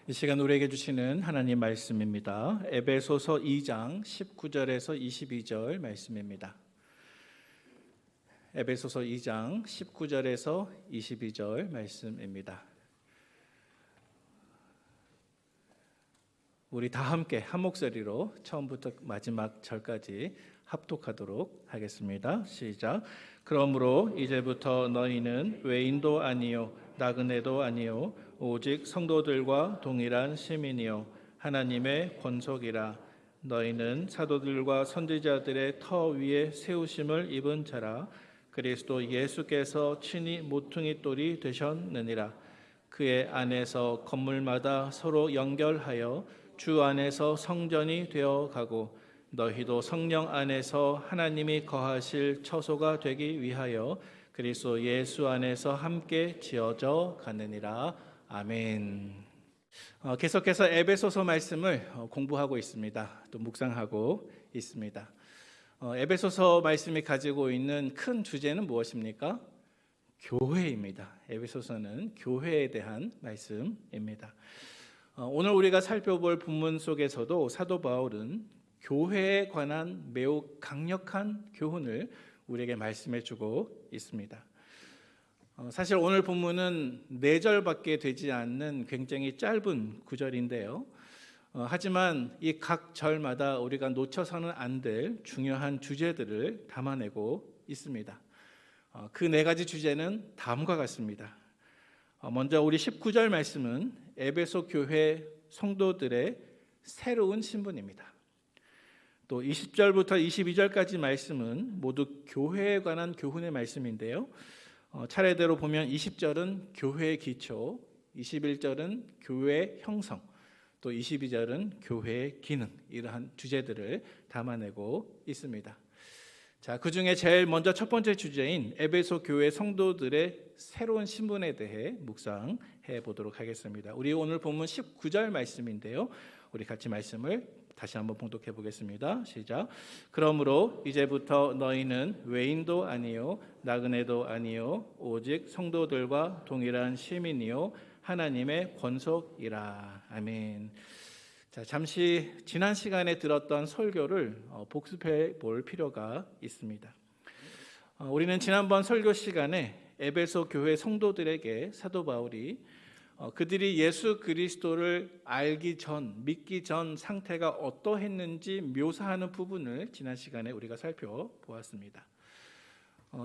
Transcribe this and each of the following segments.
이 시간 우리에게 주시는 하나님 말씀입니다. 에베소서 2장 19절에서 22절 말씀입니다. 에베소서 2장 19절에서 22절 말씀입니다. 우리 다 함께 한 목소리로 처음부터 마지막 절까지 합독하도록 하겠습니다. 시작. 그러므로 이제부터 너희는 외인도 아니요 나그네도 아니요 오직 성도들과 동일한 시민이요 하나님의 권속이라. 너희는 사도들과 선지자들의 터 위에 세우심을 입은 자라. 그리스도 예수께서 친히 모퉁이 돌이 되셨느니라. 그의 안에서 건물마다 서로 연결하여 주 안에서 성전이 되어 가고 너희도 성령 안에서 하나님이 거하실 처소가 되기 위하여 그리스도 예수 안에서 함께 지어져 가느니라. 아멘. 계속해서 에베소서 말씀을 공부하고 있습니다. 또 묵상하고 있습니다. 에베소서 말씀이 가지고 있는 큰 주제는 무엇입니까? 교회입니다. 에베소서는 교회에 대한 말씀입니다. 오늘 우리가 살펴볼 본문 속에서도 사도 바울은 교회에 관한 매우 강력한 교훈을 우리에게 말씀해 주고 있습니다. 사실 오늘 본문은 4절밖에 되지 않는 굉장히 짧은 구절인데요. 하지만 이 각 절마다 우리가 놓쳐서는 안 될 중요한 주제들을 담아내고 있습니다. 그 4가지 주제는 다음과 같습니다. 먼저 우리 19절 말씀은 에베소 교회 성도들의 새로운 신분입니다. 또 20절부터 22절까지 말씀은 모두 교회에 관한 교훈의 말씀인데요. 차례대로 보면 20절은 교회의 기초, 21절은 교회의 형성, 또 22절은 교회의 기능, 이러한 주제들을 담아내고 있습니다. 자, 그 중에 제일 먼저 첫 번째 주제인 에베소 교회 성도들의 새로운 신분에 대해 묵상해 보도록 하겠습니다. 우리 오늘 본문 19절 말씀인데요. 우리 같이 말씀을 다시 한번 봉독해 보겠습니다. 시작. 그러므로 이제부터 너희는 외인도 아니요 나그네도 아니요 오직 성도들과 동일한 시민이요 하나님의 권속이라. 아멘. 자, 잠시 지난 시간에 들었던 설교를 복습해 볼 필요가 있습니다. 우리는 지난번 설교 시간에 에베소 교회 성도들에게 사도 바울이 그들이 예수 그리스도를 알기 전, 믿기 전 상태가 어떠했는지 묘사하는 부분을 지난 시간에 우리가 살펴보았습니다.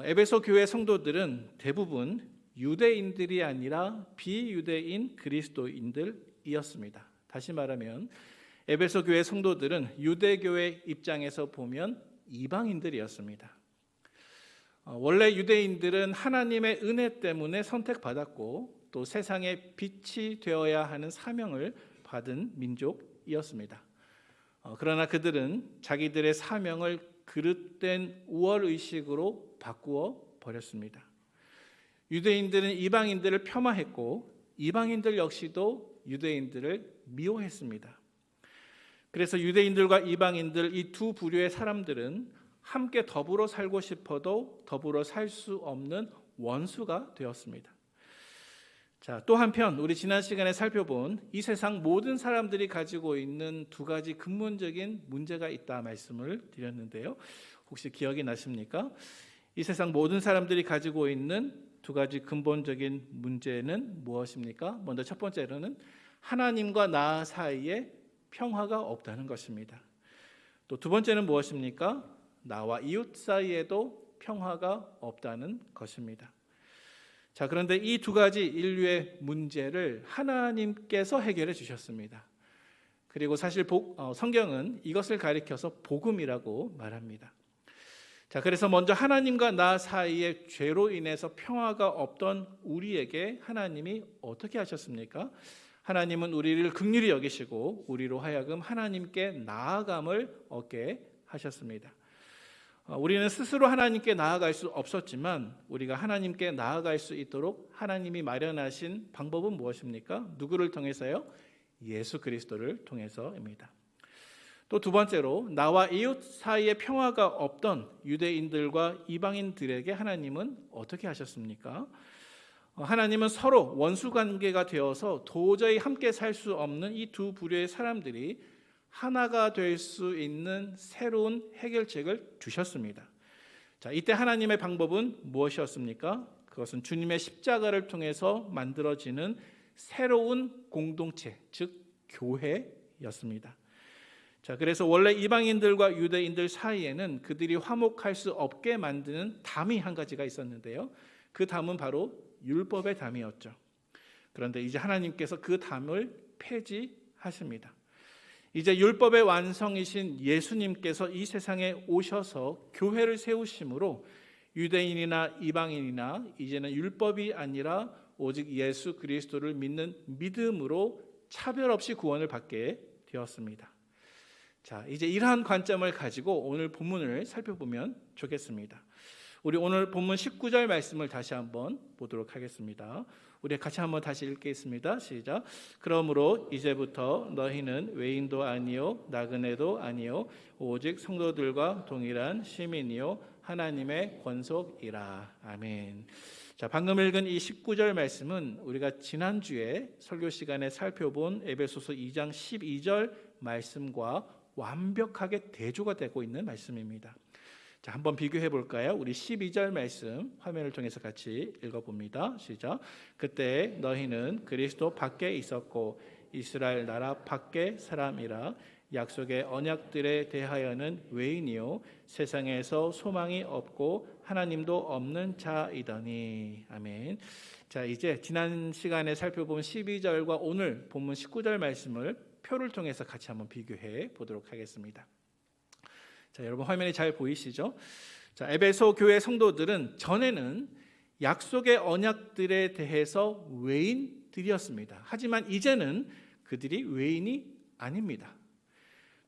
에베소 교회 성도들은 대부분 유대인들이 아니라 비유대인 그리스도인들이었습니다. 다시 말하면 에베소 교회 성도들은 유대교의 입장에서 보면 이방인들이었습니다. 원래 유대인들은 하나님의 은혜 때문에 선택받았고 또 세상의 빛이 되어야 하는 사명을 받은 민족이었습니다. 그러나 그들은 자기들의 사명을 그릇된 우월의식으로 바꾸어 버렸습니다. 유대인들은 이방인들을 폄하했고 이방인들 역시도 유대인들을 미워했습니다. 그래서 유대인들과 이방인들 이 두 부류의 사람들은 함께 더불어 살고 싶어도 더불어 살 수 없는 원수가 되었습니다. 자, 또 한편 우리 지난 시간에 살펴본 이 세상 모든 사람들이 가지고 있는 2가지 근본적인 문제가 있다 말씀을 드렸는데요. 혹시 기억이 나십니까? 이 세상 모든 사람들이 가지고 있는 2가지 근본적인 문제는 무엇입니까? 먼저 첫 번째로는 하나님과 나 사이에 평화가 없다는 것입니다. 또 두 번째는 무엇입니까? 나와 이웃 사이에도 평화가 없다는 것입니다. 자, 그런데 이 2가지 인류의 문제를 하나님께서 해결해 주셨습니다. 그리고 사실 성경은 이것을 가리켜서 복음이라고 말합니다. 자, 그래서 먼저 하나님과 나 사이에 죄로 인해서 평화가 없던 우리에게 하나님이 어떻게 하셨습니까? 하나님은 우리를 긍휼히 여기시고 우리로 하여금 하나님께 나아감을 얻게 하셨습니다. 우리는 스스로 하나님께 나아갈 수 없었지만 우리가 하나님께 나아갈 수 있도록 하나님이 마련하신 방법은 무엇입니까? 누구를 통해서요? 예수 그리스도를 통해서입니다. 또 두 번째로 나와 이웃 사이에 평화가 없던 유대인들과 이방인들에게 하나님은 어떻게 하셨습니까? 하나님은 서로 원수 관계가 되어서 도저히 함께 살 수 없는 이 두 부류의 사람들이 하나가 될 수 있는 새로운 해결책을 주셨습니다. 자, 이때 하나님의 방법은 무엇이었습니까? 그것은 주님의 십자가를 통해서 만들어지는 새로운 공동체, 즉 교회였습니다. 자, 그래서 원래 이방인들과 유대인들 사이에는 그들이 화목할 수 없게 만드는 담이 한 가지가 있었는데요. 그 담은 바로 율법의 담이었죠. 그런데 이제 하나님께서 그 담을 폐지하십니다. 이제 율법의 완성이신 예수님께서 이 세상에 오셔서 교회를 세우심으로 유대인이나 이방인이나 이제는 율법이 아니라 오직 예수 그리스도를 믿는 믿음으로 차별 없이 구원을 받게 되었습니다. 자, 이제 이러한 관점을 가지고 오늘 본문을 살펴보면 좋겠습니다. 우리 오늘 본문 19절 말씀을 다시 한번 보도록 하겠습니다. 우리 같이 한번 다시 읽겠습니다. 시작. 그러므로 이제부터 너희는 외인도 아니요 나그네도 아니요 오직 성도들과 동일한 시민이요 하나님의 권속이라. 아멘. 자, 방금 읽은 이 19절 말씀은 우리가 지난주에 설교 시간에 살펴본 에베소서 2장 12절 말씀과 완벽하게 대조가 되고 있는 말씀입니다. 자, 한번 비교해 볼까요? 우리 12절 말씀 화면을 통해서 같이 읽어봅니다. 시작. 그때 너희는 그리스도 밖에 있었고 이스라엘 나라 밖에 사람이라 약속의 언약들에 대하여는 외인이요 세상에서 소망이 없고 하나님도 없는 자이더니. 아멘. 자, 이제 지난 시간에 살펴본 12절과 오늘 본문 19절 말씀을 표를 통해서 같이 한번 비교해 보도록 하겠습니다. 자, 여러분 화면이 잘 보이시죠? 자, 에베소 교회 성도들은 전에는 약속의 언약들에 대해서 외인들이었습니다. 하지만 이제는 그들이 외인이 아닙니다.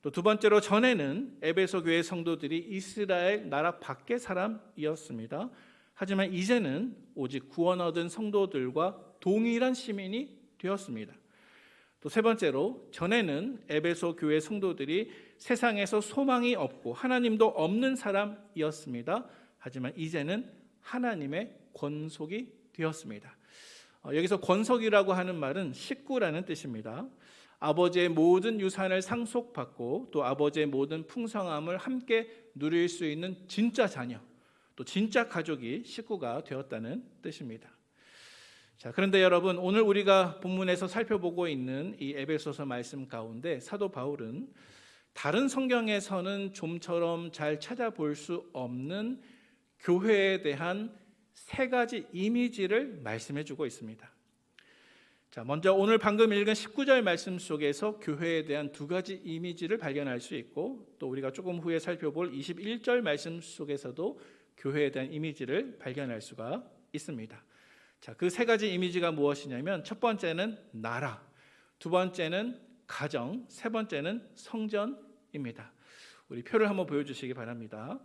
또 두 번째로 전에는 에베소 교회 성도들이 이스라엘 나라 밖의 사람이었습니다. 하지만 이제는 오직 구원 얻은 성도들과 동일한 시민이 되었습니다. 또 세 번째로 전에는 에베소 교회 성도들이 세상에서 소망이 없고 하나님도 없는 사람이었습니다. 하지만 이제는 하나님의 권속이 되었습니다. 여기서 권속이라고 하는 말은 식구라는 뜻입니다. 아버지의 모든 유산을 상속받고 또 아버지의 모든 풍성함을 함께 누릴 수 있는 진짜 자녀, 또 진짜 가족이 식구가 되었다는 뜻입니다. 자, 그런데 여러분, 오늘 우리가 본문에서 살펴보고 있는 이 에베소서 말씀 가운데 사도 바울은 다른 성경에서는 좀처럼 잘 찾아볼 수 없는 교회에 대한 세 가지 이미지를 말씀해 주고 있습니다. 자, 먼저 오늘 방금 읽은 19절 말씀 속에서 교회에 대한 두 가지 이미지를 발견할 수 있고, 또 우리가 조금 후에 살펴볼 21절 말씀 속에서도 교회에 대한 이미지를 발견할 수가 있습니다. 자, 그 세 가지 이미지가 무엇이냐면 첫 번째는 나라, 두 번째는 가정, 세 번째는 성전입니다. 우리 표를 한번 보여주시기 바랍니다.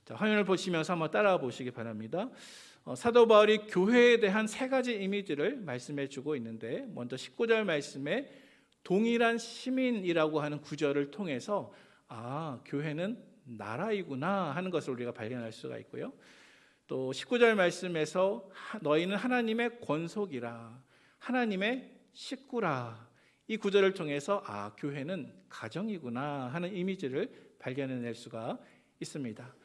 자, 화면을 보시면서 한번 따라와 보시기 바랍니다. 사도 바울이 교회에 대한 세 가지 이미지를 말씀해 주고 있는데, 먼저 19절 말씀에 동일한 시민이라고 하는 구절을 통해서 교회는 나라이구나 하는 것을 우리가 발견할 수가 있고요. 또 19절 말씀에서 너희는 하나님의 권속이라, 하나님의 식구라, 이 구절을 통해서 교회는 가정이구나 하는 이미지를 발견해낼 수가 있습니다.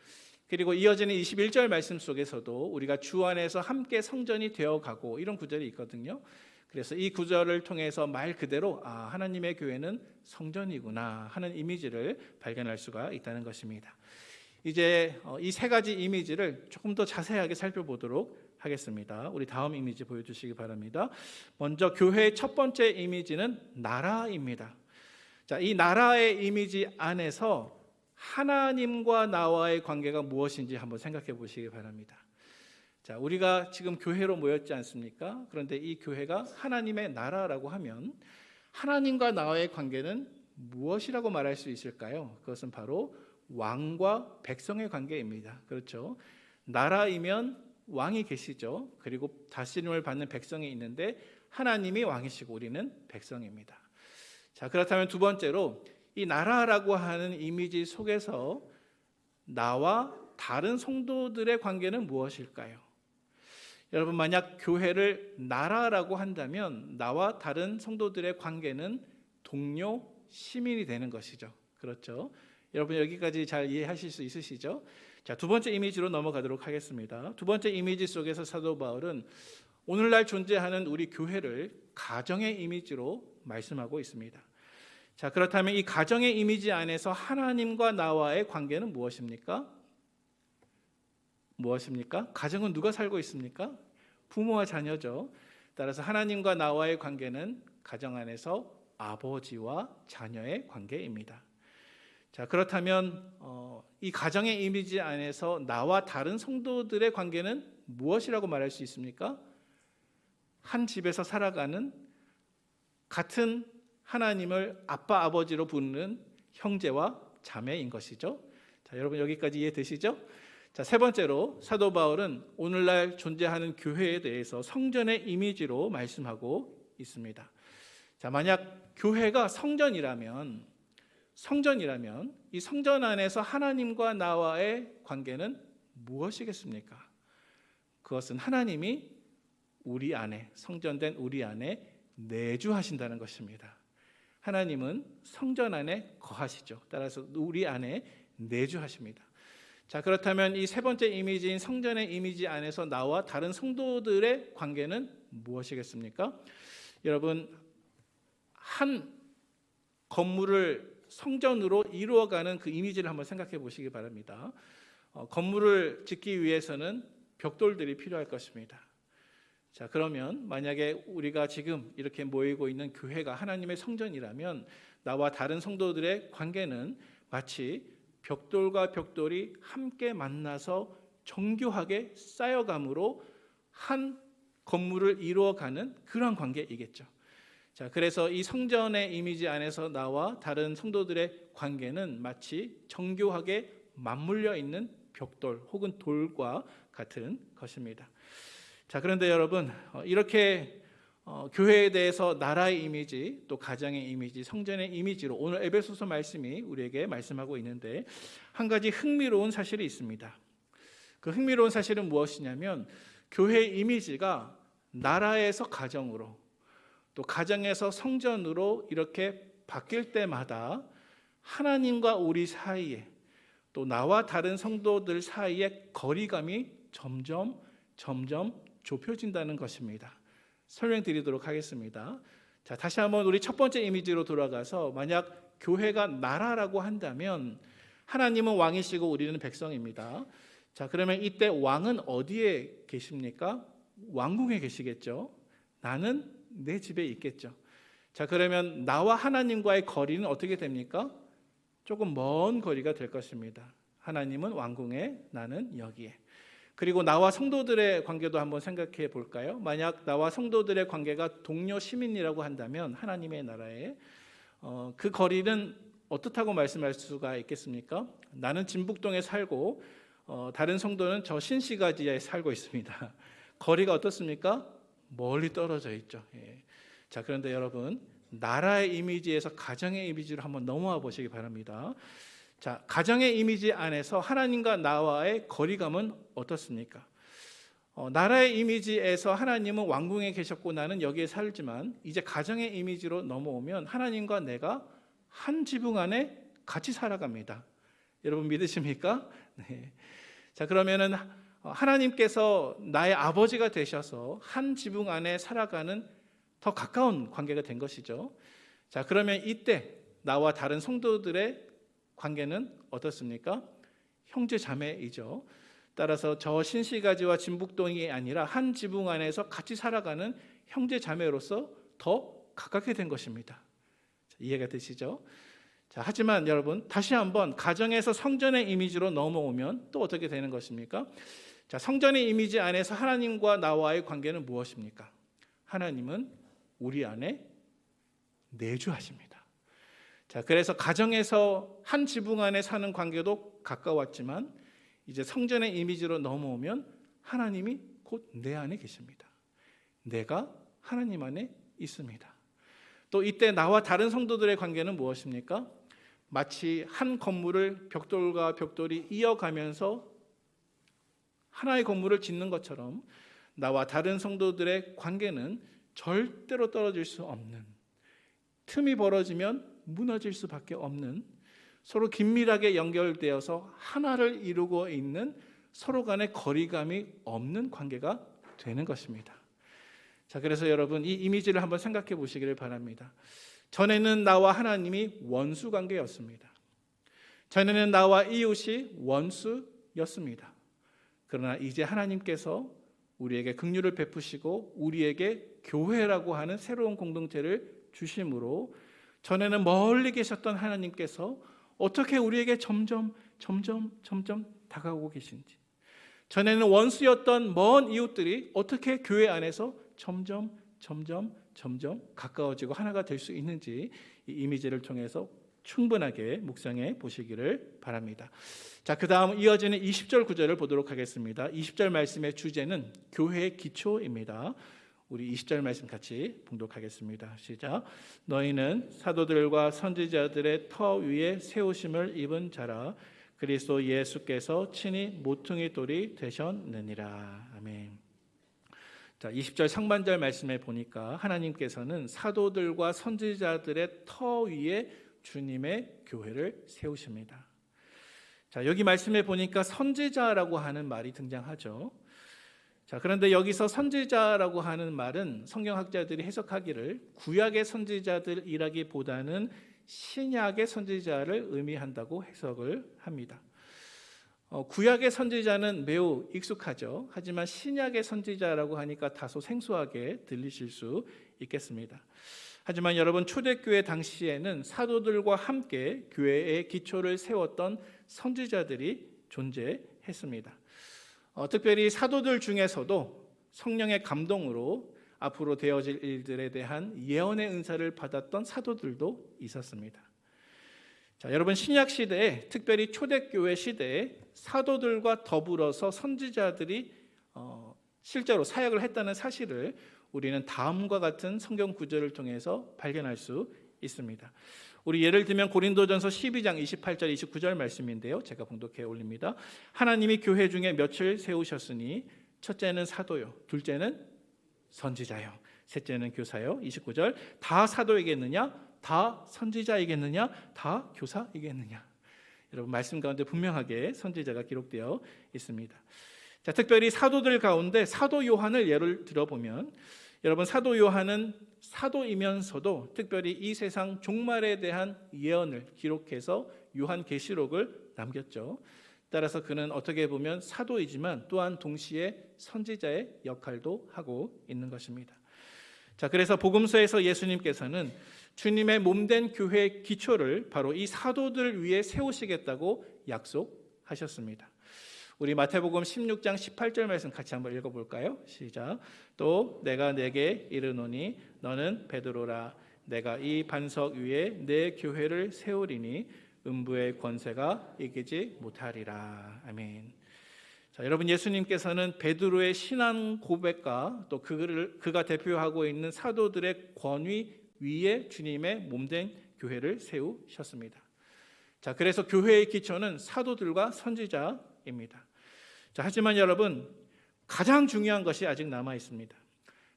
그리고 이어지는 21절 말씀 속에서도 우리가 주 안에서 함께 성전이 되어가고 이런 구절이 있거든요. 그래서 이 구절을 통해서 말 그대로 하나님의 교회는 성전이구나 하는 이미지를 발견할 수가 있다는 것입니다. 이제 이 세 가지 이미지를 조금 더 자세하게 살펴보도록 하겠습니다. 우리 다음 이미지 보여주시기 바랍니다. 먼저 교회의 첫 번째 이미지는 나라입니다. 자, 이 나라의 이미지 안에서 하나님과 나와의 관계가 무엇인지 한번 생각해 보시기 바랍니다. 자, 우리가 지금 교회로 모였지 않습니까? 그런데 이 교회가 하나님의 나라라고 하면 하나님과 나와의 관계는 무엇이라고 말할 수 있을까요? 그것은 바로 왕과 백성의 관계입니다. 그렇죠? 나라이면 왕이 계시죠. 그리고 다스림을 받는 백성이 있는데 하나님이 왕이시고 우리는 백성입니다. 자, 그렇다면 두 번째로 이 나라라고 하는 이미지 속에서 나와 다른 성도들의 관계는 무엇일까요? 여러분, 만약 교회를 나라라고 한다면 나와 다른 성도들의 관계는 동료, 시민이 되는 것이죠. 그렇죠? 여러분, 여기까지 잘 이해하실 수 있으시죠? 자, 두 번째 이미지로 넘어가도록 하겠습니다. 두 번째 이미지 속에서 사도 바울은 오늘날 존재하는 우리 교회를 가정의 이미지로 말씀하고 있습니다. 자, 그렇다면 이 가정의 이미지 안에서 하나님과 나와의 관계는 무엇입니까? 무엇입니까? 가정은 누가 살고 있습니까? 부모와 자녀죠. 따라서 하나님과 나와의 관계는 가정 안에서 아버지와 자녀의 관계입니다. 자, 그렇다면 이 가정의 이미지 안에서 나와 다른 성도들의 관계는 무엇이라고 말할 수 있습니까? 한 집에서 살아가는 같은 하나님을 아빠, 아버지로 부르는 형제와 자매인 것이죠. 자, 여러분 여기까지 이해되시죠? 자, 세 번째로 사도 바울은 오늘날 존재하는 교회에 대해서 성전의 이미지로 말씀하고 있습니다. 자, 만약 교회가 성전이라면 이 성전 안에서 하나님과 나와의 관계는 무엇이겠습니까? 그것은 하나님이 우리 안에, 성전된 우리 안에 내주하신다는 것입니다. 하나님은 성전 안에 거하시죠. 따라서 우리 안에 내주하십니다. 자, 그렇다면 이 세 번째 이미지인 성전의 이미지 안에서 나와 다른 성도들의 관계는 무엇이겠습니까? 여러분, 한 건물을 성전으로 이루어가는 그 이미지를 한번 생각해 보시기 바랍니다. 건물을 짓기 위해서는 벽돌들이 필요할 것입니다. 자, 그러면 만약에 우리가 지금 이렇게 모이고 있는 교회가 하나님의 성전이라면 나와 다른 성도들의 관계는 마치 벽돌과 벽돌이 함께 만나서 정교하게 쌓여감으로 한 건물을 이루어가는 그러한 관계이겠죠. 자, 그래서 이 성전의 이미지 안에서 나와 다른 성도들의 관계는 마치 정교하게 맞물려 있는 벽돌 혹은 돌과 같은 것입니다. 자, 그런데 여러분, 이렇게 교회에 대해서 나라의 이미지, 또 가정의 이미지, 성전의 이미지로 오늘 에베소서 말씀이 우리에게 말씀하고 있는데 한 가지 흥미로운 사실이 있습니다. 그 흥미로운 사실은 무엇이냐면 교회의 이미지가 나라에서 가정으로 또 가정에서 성전으로 이렇게 바뀔 때마다 하나님과 우리 사이에 또 나와 다른 성도들 사이에 거리감이 점점 좁혀진다는 것입니다. 설명드리도록 하겠습니다. 자, 다시 한번 우리 첫 번째 이미지로 돌아가서 만약 교회가 나라라고 한다면 하나님은 왕이시고 우리는 백성입니다. 자, 그러면 이때 왕은 어디에 계십니까? 왕궁에 계시겠죠. 나는 내 집에 있겠죠. 자, 그러면 나와 하나님과의 거리는 어떻게 됩니까? 조금 먼 거리가 될 것입니다. 하나님은 왕궁에, 나는 여기에. 그리고 나와 성도들의 관계도 한번 생각해 볼까요? 만약 나와 성도들의 관계가 동료 시민이라고 한다면 하나님의 나라에 그 거리는 어떻다고 말씀할 수가 있겠습니까? 나는 진북동에 살고 다른 성도는 저 신시가지에 살고 있습니다. 거리가 어떻습니까? 멀리 떨어져 있죠. 예. 자, 그런데 여러분, 나라의 이미지에서 가정의 이미지로 한번 넘어와 보시기 바랍니다. 자, 가정의 이미지 안에서 하나님과 나와의 거리감은 어떻습니까? 나라의 이미지에서 하나님은 왕궁에 계셨고 나는 여기에 살지만 이제 가정의 이미지로 넘어오면 하나님과 내가 한 지붕 안에 같이 살아갑니다. 여러분 믿으십니까? 네. 자, 그러면은 하나님께서 나의 아버지가 되셔서 한 지붕 안에 살아가는 더 가까운 관계가 된 것이죠. 자, 그러면 이때 나와 다른 성도들의 관계는 어떻습니까? 형제 자매이죠. 따라서 저 신시가지와 진북동이 아니라 한 지붕 안에서 같이 살아가는 형제 자매로서 더 가깝게 된 것입니다. 이해가 되시죠? 자, 하지만 여러분 다시 한번 가정에서 성전의 이미지로 넘어오면 또 어떻게 되는 것입니까? 자, 성전의 이미지 안에서 하나님과 나와의 관계는 무엇입니까? 하나님은 우리 안에 내주하십니다. 자, 그래서 가정에서 한 지붕 안에 사는 관계도 가까웠지만 이제 성전의 이미지로 넘어오면 하나님이 곧 내 안에 계십니다. 내가 하나님 안에 있습니다. 또 이때 나와 다른 성도들의 관계는 무엇입니까? 마치 한 건물을 벽돌과 벽돌이 이어가면서 하나의 건물을 짓는 것처럼 나와 다른 성도들의 관계는 절대로 떨어질 수 없는, 틈이 벌어지면 무너질 수밖에 없는, 서로 긴밀하게 연결되어서 하나를 이루고 있는 서로 간의 거리감이 없는 관계가 되는 것입니다. 자, 그래서 여러분 이 이미지를 한번 생각해 보시기를 바랍니다. 전에는 나와 하나님이 원수 관계였습니다. 전에는 나와 이웃이 원수였습니다. 그러나 이제 하나님께서 우리에게 긍휼을 베푸시고 우리에게 교회라고 하는 새로운 공동체를 주심으로 전에는 멀리 계셨던 하나님께서 어떻게 우리에게 점점 다가오고 계신지, 전에는 원수였던 먼 이웃들이 어떻게 교회 안에서 점점 가까워지고 하나가 될 수 있는지 이 이미지를 통해서 충분하게 묵상해 보시기를 바랍니다. 자, 그 다음 이어지는 20절 구절을 보도록 하겠습니다. 20절 말씀의 주제는 교회의 기초입니다. 우리 20절 말씀 같이 봉독하겠습니다. 시작. 너희는 사도들과 선지자들의 터 위에 세우심을 입은 자라. 그리스도 예수께서 친히 모퉁이 돌이 되셨느니라. 아멘. 자, 20절 상반절 말씀에 보니까 하나님께서는 사도들과 선지자들의 터 위에 주님의 교회를 세우십니다. 자, 여기 말씀에 보니까 선지자라고 하는 말이 등장하죠. 자, 그런데 여기서 선지자라고 하는 말은 성경학자들이 해석하기를 구약의 선지자들이라기보다는 신약의 선지자를 의미한다고 해석을 합니다. 구약의 선지자는 매우 익숙하죠. 하지만 신약의 선지자라고 하니까 다소 생소하게 들리실 수 있겠습니다. 하지만 여러분, 초대교회 당시에는 사도들과 함께 교회의 기초를 세웠던 선지자들이 존재했습니다. 특별히 사도들 중에서도 성령의 감동으로 앞으로 되어질 일들에 대한 예언의 은사를 받았던 사도들도 있었습니다. 자, 여러분, 신약 시대에, 특별히 초대교회 시대에 사도들과 더불어서 선지자들이 실제로 사역을 했다는 사실을 우리는 다음과 같은 성경 구절을 통해서 발견할 수 있습니다. 우리 예를 들면 고린도전서 12장 28절 29절 말씀인데요. 제가 봉독해 올립니다. 하나님이 교회 중에 몇을 세우셨으니 첫째는 사도요, 둘째는 선지자요, 셋째는 교사요. 29절 다 사도이겠느냐, 다 선지자이겠느냐, 다 교사이겠느냐. 여러분, 말씀 가운데 분명하게 선지자가 기록되어 있습니다. 자, 특별히 사도들 가운데 사도 요한을 예를 들어보면, 여러분, 사도 요한은 사도이면서도 특별히 이 세상 종말에 대한 예언을 기록해서 요한계시록을 남겼죠. 따라서 그는 어떻게 보면 사도이지만 또한 동시에 선지자의 역할도 하고 있는 것입니다. 자, 그래서 복음서에서 예수님께서는 주님의 몸된 교회의 기초를 바로 이 사도들 위에 세우시겠다고 약속하셨습니다. 우리 마태복음 16장 18절 말씀 같이 한번 읽어볼까요? 시작. 또 내가 내게 이르노니 너는 베드로라. 내가 이 반석 위에 내 교회를 세우리니 음부의 권세가 이기지 못하리라. 아멘. 자, 여러분, 예수님께서는 베드로의 신앙 고백과 또 그가 대표하고 있는 사도들의 권위 위에 주님의 몸된 교회를 세우셨습니다. 자, 그래서 교회의 기초는 사도들과 선지자입니다. 자, 하지만 여러분, 가장 중요한 것이 아직 남아 있습니다.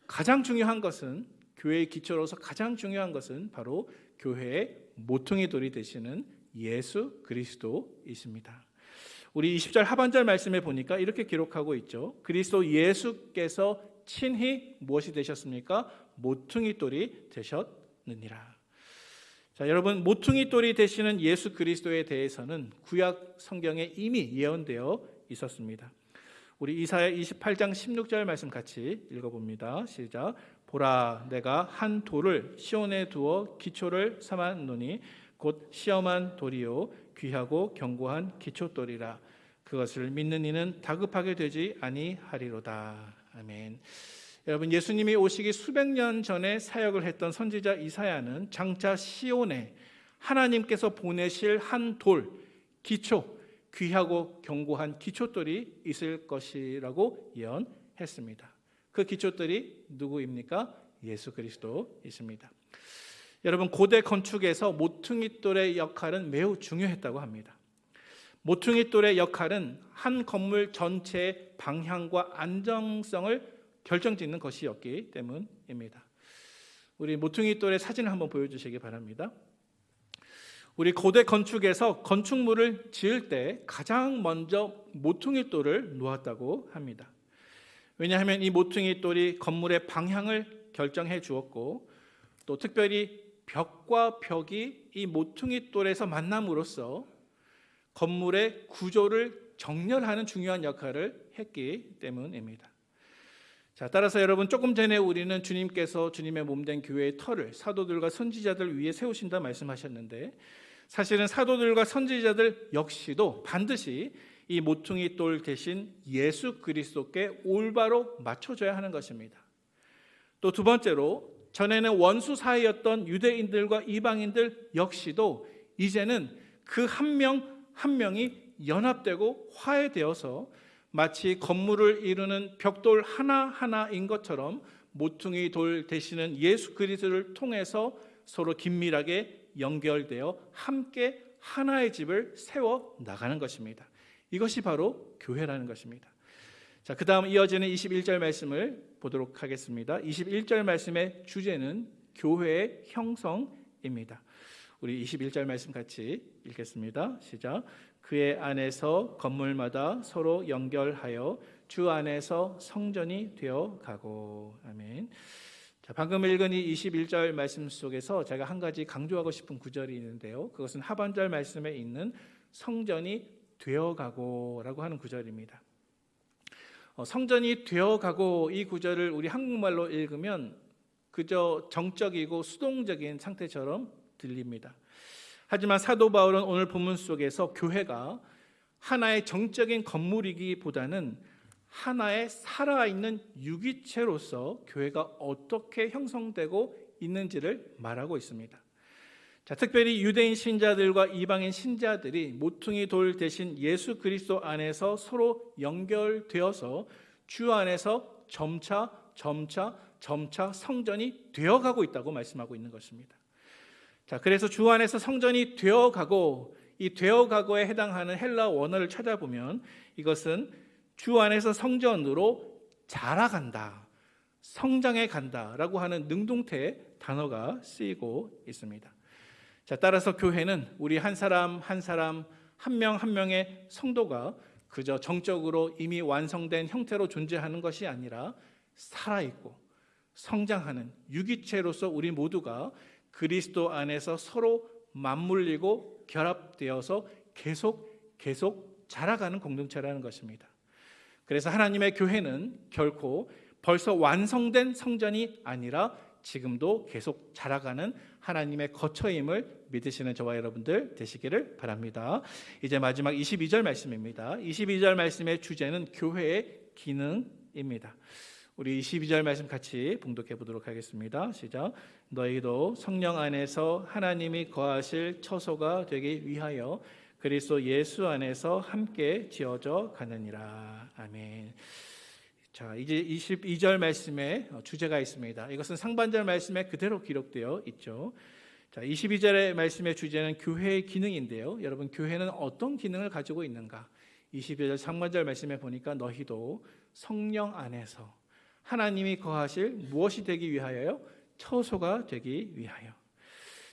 가장 중요한 것은, 교회의 기초로서 가장 중요한 것은 바로 교회의 모퉁이 돌이 되시는 예수 그리스도이십니다. 우리 20절 하반절 말씀에 보니까 이렇게 기록하고 있죠. 그리스도 예수께서 친히 무엇이 되셨습니까? 모퉁이 돌이 되셨느니라. 자, 여러분, 모퉁이 돌이 되시는 예수 그리스도에 대해서는 구약 성경에 이미 예언되어 있었습니다. 우리 이사야 28장 16절 말씀 같이 읽어봅니다. 시작. 보라, 내가 한 돌을 시온에 두어 기초를 삼았노니 곧 시험한 돌이요 귀하고 견고한 기초돌이라. 그것을 믿는 이는 다급하게 되지 아니하리로다. 아멘. 여러분, 예수님이 오시기 수백 년 전에 사역을 했던 선지자 이사야는 장차 시온에 하나님께서 보내실 한 돌, 기초, 귀하고 견고한 기초돌이 있을 것이라고 예언했습니다. 그 기초돌이 누구입니까? 예수 그리스도이십니다. 여러분, 고대 건축에서 모퉁이돌의 역할은 매우 중요했다고 합니다. 모퉁이돌의 역할은 한 건물 전체의 방향과 안정성을 결정짓는 것이었기 때문입니다. 우리 모퉁이 돌의 사진을 한번 보여주시기 바랍니다. 우리 고대 건축에서 건축물을 지을 때 가장 먼저 모퉁이 돌을 놓았다고 합니다. 왜냐하면 이 모퉁이 돌이 건물의 방향을 결정해 주었고, 또 특별히 벽과 벽이 이 모퉁이 돌에서 만남으로써 건물의 구조를 정렬하는 중요한 역할을 했기 때문입니다. 자, 따라서 여러분, 조금 전에 우리는 주님께서 주님의 몸된 교회의 터를 사도들과 선지자들 위에 세우신다 말씀하셨는데, 사실은 사도들과 선지자들 역시도 반드시 이 모퉁이 돌 대신 예수 그리스도께 올바로 맞춰줘야 하는 것입니다. 또 두 번째로, 전에는 원수 사이였던 유대인들과 이방인들 역시도 이제는 그 한 명 한 명이 연합되고 화해되어서 마치 건물을 이루는 벽돌 하나하나인 것처럼 모퉁이 돌 되시는 예수 그리스도를 통해서 서로 긴밀하게 연결되어 함께 하나의 집을 세워 나가는 것입니다. 이것이 바로 교회라는 것입니다. 자, 그 다음 이어지는 21절 말씀을 보도록 하겠습니다. 21절 말씀의 주제는 교회의 형성입니다. 우리 21절 말씀 같이 읽겠습니다. 시작. 그의 안에서 건물마다 서로 연결하여 주 안에서 성전이 되어 가고. 아멘. 자, 방금 읽은 이 21절 말씀 속에서 제가 한 가지 강조하고 싶은 구절이 있는데요. 그것은 하반절 말씀에 있는 성전이 되어가고 라고 하는 구절입니다. 성전이 되어가고 이 구절을 우리 한국말로 읽으면 그저 정적이고 수동적인 상태처럼 들립니다. 하지만 사도 바울은 오늘 본문 속에서 교회가 하나의 정적인 건물이기보다는 하나의 살아있는 유기체로서 교회가 어떻게 형성되고 있는지를 말하고 있습니다. 자, 특별히 유대인 신자들과 이방인 신자들이 모퉁이 돌 대신 예수 그리스도 안에서 서로 연결되어서 주 안에서 점차 성전이 되어가고 있다고 말씀하고 있는 것입니다. 자, 그래서 주 안에서 성전이 되어가고, 이 되어가고에 해당하는 헬라 원어를 찾아보면 이것은 주 안에서 성전으로 자라간다, 성장해 간다라고 하는 능동태 단어가 쓰이고 있습니다. 자, 따라서 교회는 우리 한 사람 한 명 한 명의 성도가 그저 정적으로 이미 완성된 형태로 존재하는 것이 아니라 살아있고 성장하는 유기체로서 우리 모두가 그리스도 안에서 서로 맞물리고 결합되어서 계속 자라가는 공동체라는 것입니다. 그래서 하나님의 교회는 결코 벌써 완성된 성전이 아니라 지금도 계속 자라가는 하나님의 거처임을 믿으시는 저와 여러분들 되시기를 바랍니다. 이제 마지막 22절 말씀입니다. 22절 말씀의 주제는 교회의 기능입니다. 우리 22절 말씀 같이 봉독해 보도록 하겠습니다. 시작. 너희도 성령 안에서 하나님이 거하실 처소가 되기 위하여 그리스도 예수 안에서 함께 지어져 가느니라. 아멘. 자, 이제 22절 말씀에 주제가 있습니다. 이것은 상반절 말씀에 그대로 기록되어 있죠. 자, 22절의 말씀의 주제는 교회의 기능인데요. 여러분, 교회는 어떤 기능을 가지고 있는가? 22절 상반절 말씀에 보니까 너희도 성령 안에서 하나님이 거하실 무엇이 되기 위하여요? 처소가 되기 위하여.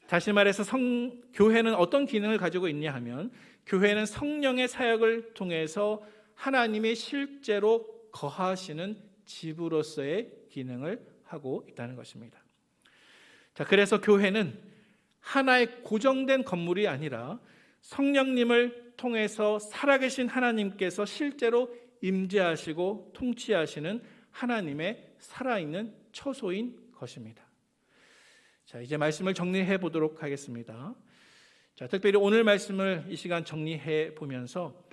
다시 말해서 교회는 어떤 기능을 가지고 있냐 하면 교회는 성령의 사역을 통해서 하나님이 실제로 거하시는 집으로서의 기능을 하고 있다는 것입니다. 자, 그래서 교회는 하나의 고정된 건물이 아니라 성령님을 통해서 살아계신 하나님께서 실제로 임재하시고 통치하시는 하나님의 살아있는 처소인 것입니다. 자, 이제 말씀을 정리해 보도록 하겠습니다. 자, 특별히 오늘 말씀을 이 시간 정리해 보면서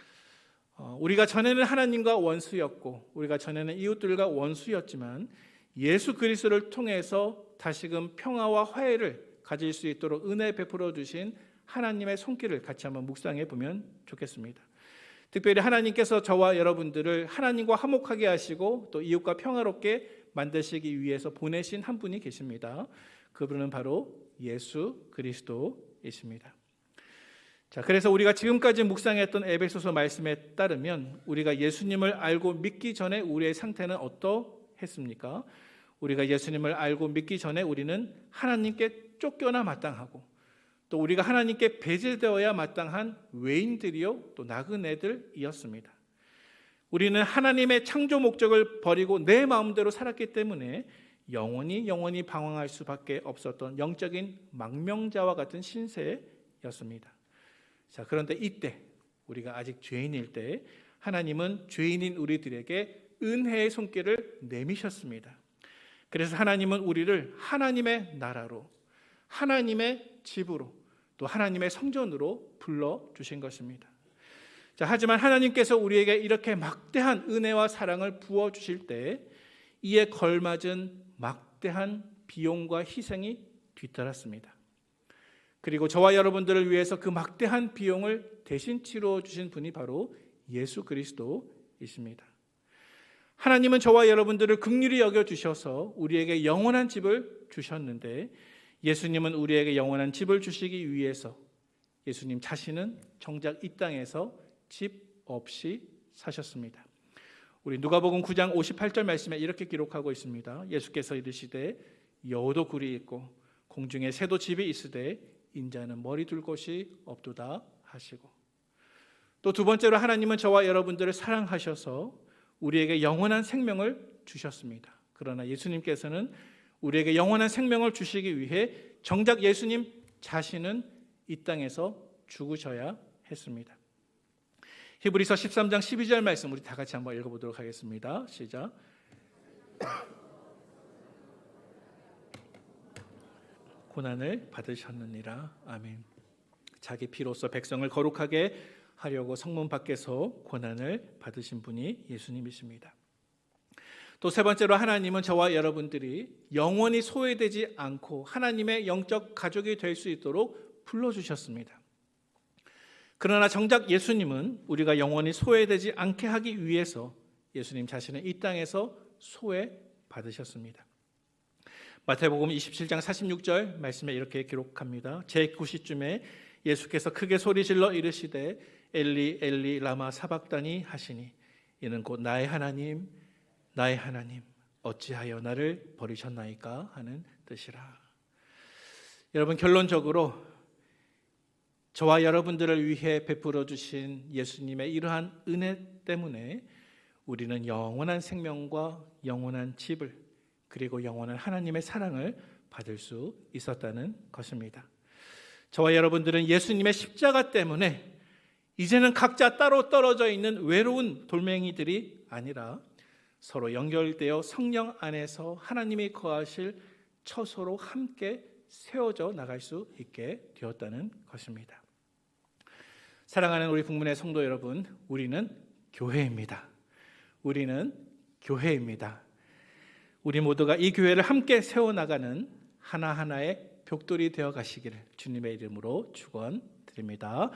우리가 전에는 하나님과 원수였고 우리가 전에는 이웃들과 원수였지만 예수 그리스도를 통해서 다시금 평화와 화해를 가질 수 있도록 은혜 베풀어 주신 하나님의 손길을 같이 한번 묵상해 보면 좋겠습니다. 특별히 하나님께서 저와 여러분들을 하나님과 화목하게 하시고 또 이웃과 평화롭게 만드시기 위해서 보내신 한 분이 계십니다. 그분은 바로 예수 그리스도이십니다. 자, 그래서 우리가 지금까지 묵상했던 에베소서 말씀에 따르면 우리가 예수님을 알고 믿기 전에 우리의 상태는 했습니까? 우리가 예수님을 알고 믿기 전에 우리는 하나님께 쫓겨나 마땅하고 또 우리가 하나님께 배제되어야 마땅한 외인들이요 또 나그네들이었습니다. 우리는 하나님의 창조 목적을 버리고 내 마음대로 살았기 때문에 영원히 방황할 수밖에 없었던 영적인 망명자와 같은 신세였습니다. 자, 그런데 이때 우리가 아직 죄인일 때 하나님은 죄인인 우리들에게 은혜의 손길을 내미셨습니다. 그래서 하나님은 우리를 하나님의 나라로, 하나님의 집으로, 또 하나님의 성전으로 불러주신 것입니다. 자, 하지만 하나님께서 우리에게 이렇게 막대한 은혜와 사랑을 부어주실 때 이에 걸맞은 막대한 비용과 희생이 뒤따랐습니다. 그리고 저와 여러분들을 위해서 그 막대한 비용을 대신 치러 주신 분이 바로 예수 그리스도이십니다. 하나님은 저와 여러분들을 긍휼히 여겨주셔서 우리에게 영원한 집을 주셨는데 예수님은 우리에게 영원한 집을 주시기 위해서 예수님 자신은 정작 이 땅에서 집 없이 사셨습니다. 우리 누가복음 9장 58절 말씀에 이렇게 기록하고 있습니다. 예수께서 이르시되 여호도 굴이 있고 공중에 새도 집이 있으되 인자는 머리 둘 곳이 없도다 하시고, 또 두 번째로 하나님은 저와 여러분들을 사랑하셔서 우리에게 영원한 생명을 주셨습니다. 그러나 예수님께서는 우리에게 영원한 생명을 주시기 위해 정작 예수님 자신은 이 땅에서 죽으셔야 했습니다. 히브리서 13장 12절 말씀 우리 다 같이 한번 읽어보도록 하겠습니다. 시작. 고난을 받으셨느니라. 아멘. 자기 피로써 백성을 거룩하게 하려고 성문 밖에서 고난을 받으신 분이 예수님이십니다. 또 세 번째로 하나님은 저와 여러분들이 영원히 소외되지 않고 하나님의 영적 가족이 될 수 있도록 불러주셨습니다. 그러나 정작 예수님은 우리가 영원히 소외되지 않게 하기 위해서 예수님 자신은 이 땅에서 소외받으셨습니다. 마태복음 27장 46절 말씀에 이렇게 기록합니다. 제9시쯤에 예수께서 크게 소리질러 이르시되 엘리 엘리 라마 사박다니 하시니 이는 곧 나의 하나님 어찌하여 나를 버리셨나이까 하는 뜻이라. 여러분, 결론적으로 저와 여러분들을 위해 베풀어 주신 예수님의 이러한 은혜 때문에 우리는 영원한 생명과 영원한 집을 그리고 영원한 하나님의 사랑을 받을 수 있었다는 것입니다. 저와 여러분들은 예수님의 십자가 때문에 이제는 각자 따로 떨어져 있는 외로운 돌멩이들이 아니라 서로 연결되어 성령 안에서 하나님이 거하실 처소로 함께 세워져 나갈 수 있게 되었다는 것입니다. 사랑하는 우리 북문의 성도 여러분, 우리는 교회입니다. 우리 모두가 이 교회를 함께 세워나가는 하나하나의 벽돌이 되어 가시기를 주님의 이름으로 축원드립니다.